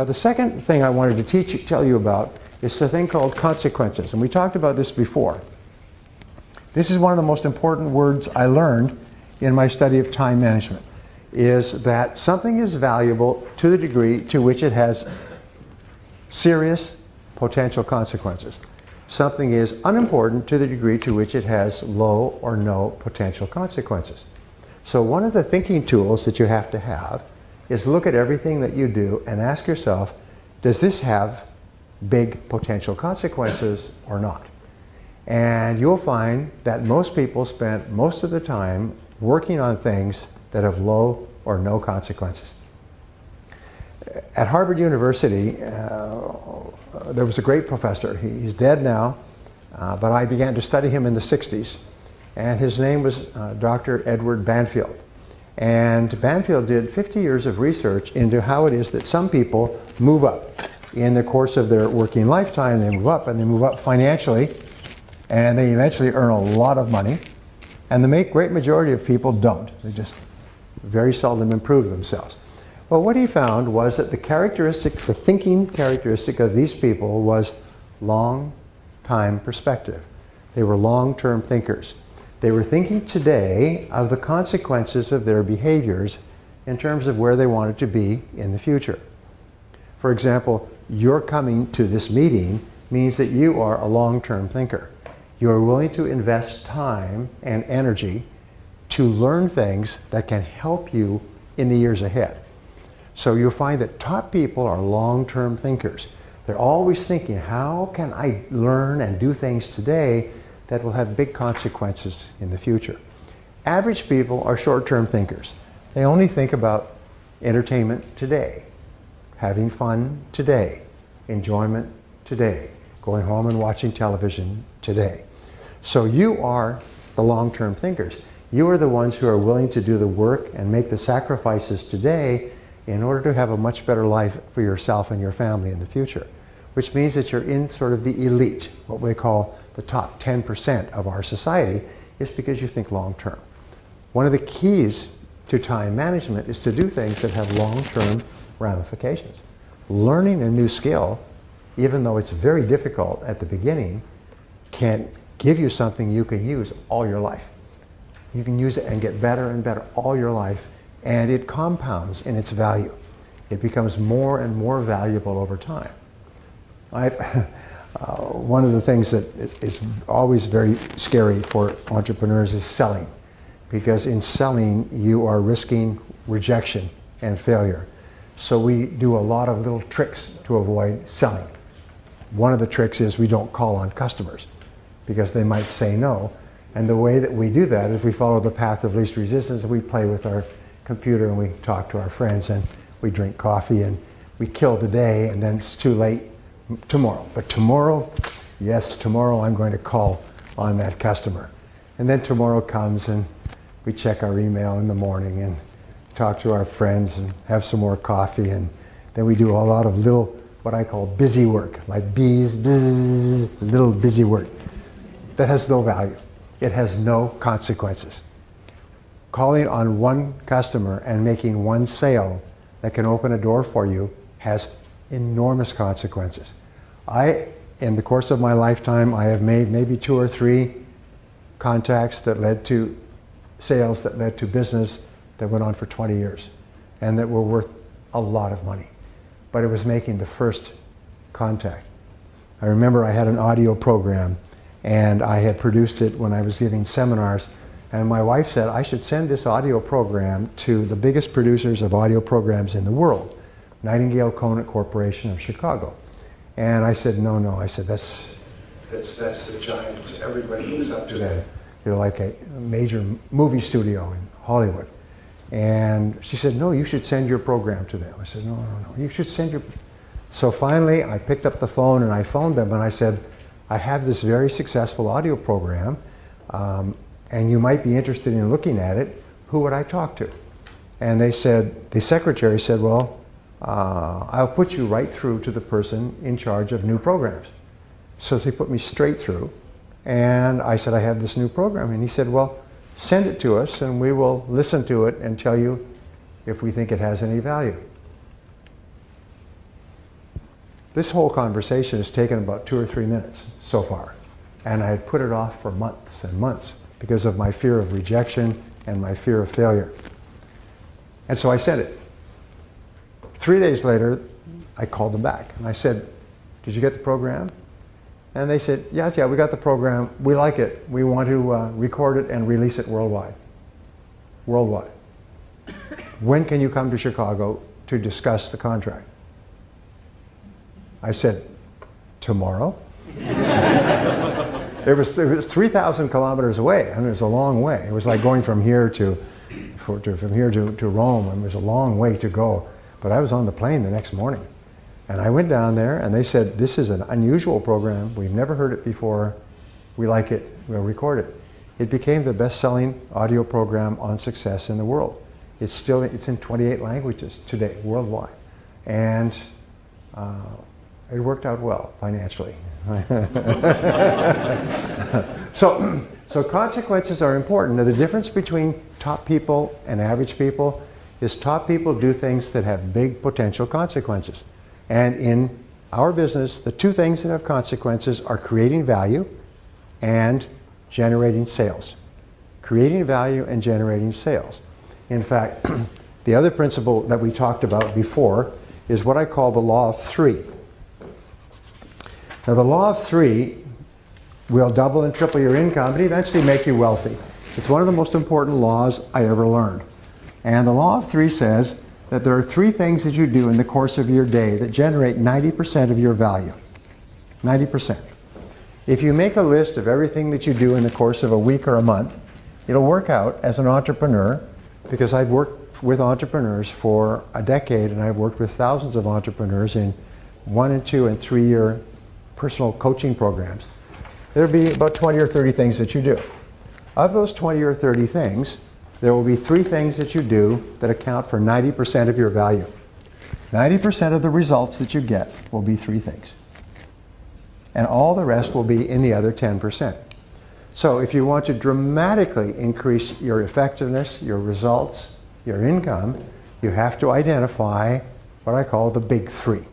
Now the second thing I wanted to tell you about is a thing called consequences, and we talked about this before. This is one of the most important words I learned in my study of time management, is that something is valuable to the degree to which it has serious potential consequences. Something is unimportant to the degree to which it has low or no potential consequences. So one of the thinking tools that you have to have is look at everything that you do and ask yourself, does this have big potential consequences or not? And you'll find that most people spend most of the time working on things that have low or no consequences. At Harvard University, there was a great professor. He's dead now, but I began to study him in the 60s. And his name was Dr. Edward Banfield. And Banfield did 50 years of research into how it is that some people move up. In the course of their working lifetime, they move up, and they move up financially, and they eventually earn a lot of money. And the great majority of people don't. They just very seldom improve themselves. Well, what he found was that the thinking characteristic of these people was long-time perspective. They were long-term thinkers. They were thinking today of the consequences of their behaviors in terms of where they wanted to be in the future. For example, your coming to this meeting means that you are a long-term thinker. You are willing to invest time and energy to learn things that can help you in the years ahead. So you'll find that top people are long-term thinkers. They're always thinking, how can I learn and do things today that will have big consequences in the future? Average people are short-term thinkers. They only think about entertainment today, having fun today, enjoyment today, going home and watching television today. So you are the long-term thinkers. You are the ones who are willing to do the work and make the sacrifices today in order to have a much better life for yourself and your family in the future, which means that you're in sort of the elite, what we call the top 10% of our society, is because you think long-term. One of the keys to time management is to do things that have long-term ramifications. Learning a new skill, even though it's very difficult at the beginning, can give you something you can use all your life. You can use it and get better and better all your life, and it compounds in its value. It becomes more and more valuable over time. One of the things that is always very scary for entrepreneurs is selling, because in selling you are risking rejection and failure. So we do a lot of little tricks to avoid selling. One of the tricks is we don't call on customers because they might say no. And the way that we do that is we follow the path of least resistance, and we play with our computer and we talk to our friends and we drink coffee and we kill the day, and then it's too late tomorrow. But tomorrow, yes, tomorrow I'm going to call on that customer. And then tomorrow comes and we check our email in the morning and talk to our friends and have some more coffee, and then we do a lot of little, what I call busy work, like bees, bzz, little busy work that has no value. It has no consequences. Calling on one customer and making one sale that can open a door for you has enormous consequences. In the course of my lifetime, I have made maybe 2 or 3 contacts that led to sales that led to business that went on for 20 years and that were worth a lot of money. But it was making the first contact. I remember I had an audio program and I had produced it when I was giving seminars, and my wife said I should send this audio program to the biggest producers of audio programs in the world, Nightingale Conant Corporation of Chicago. And I said, no, I said, that's the giant, everybody looks up to them. They're like a major movie studio in Hollywood. And she said, no, you should send your program to them. I said, no, you should send your... So finally, I picked up the phone and I phoned them and I said, I have this very successful audio program, and you might be interested in looking at it. Who would I talk to? And they said, the secretary said, well, I'll put you right through to the person in charge of new programs. So they put me straight through, and I said, I have this new program. And he said, well, send it to us and we will listen to it and tell you if we think it has any value. This whole conversation has taken about 2 or 3 minutes so far. And I had put it off for months and months because of my fear of rejection and my fear of failure. And so I sent it. 3 days later, I called them back and I said, "Did you get the program?" And they said, yeah, we got the program. We like it. We want to record it and release it worldwide. Worldwide. When can you come to Chicago to discuss the contract? I said, tomorrow? It was 3,000 kilometers away. I mean, it was a long way. It was like going from here to Rome. It was a long way to go. But I was on the plane the next morning. And I went down there and they said, this is an unusual program. We've never heard it before. We like it. We'll record it. It became the best-selling audio program on success in the world. It's in 28 languages today, worldwide. And it worked out well financially. So consequences are important. Now, the difference between top people and average people is top people do things that have big potential consequences. And in our business, the two things that have consequences are creating value and generating sales. Creating value and generating sales. In fact, the other principle that we talked about before is what I call the law of three. Now, the law of three will double and triple your income and eventually make you wealthy. It's one of the most important laws I ever learned. And the law of three says that there are 3 things that you do in the course of your day that generate 90% of your value. 90%. If you make a list of everything that you do in the course of a week or a month, it'll work out as an entrepreneur, because I've worked with entrepreneurs for a decade and I've worked with thousands of entrepreneurs in 1 and 2 and 3 year personal coaching programs. There'll be about 20 or 30 things that you do. Of those 20 or 30 things, there will be 3 things that you do that account for 90% of your value. 90% of the results that you get will be 3 things. And all the rest will be in the other 10%. So if you want to dramatically increase your effectiveness, your results, your income, you have to identify what I call the big 3.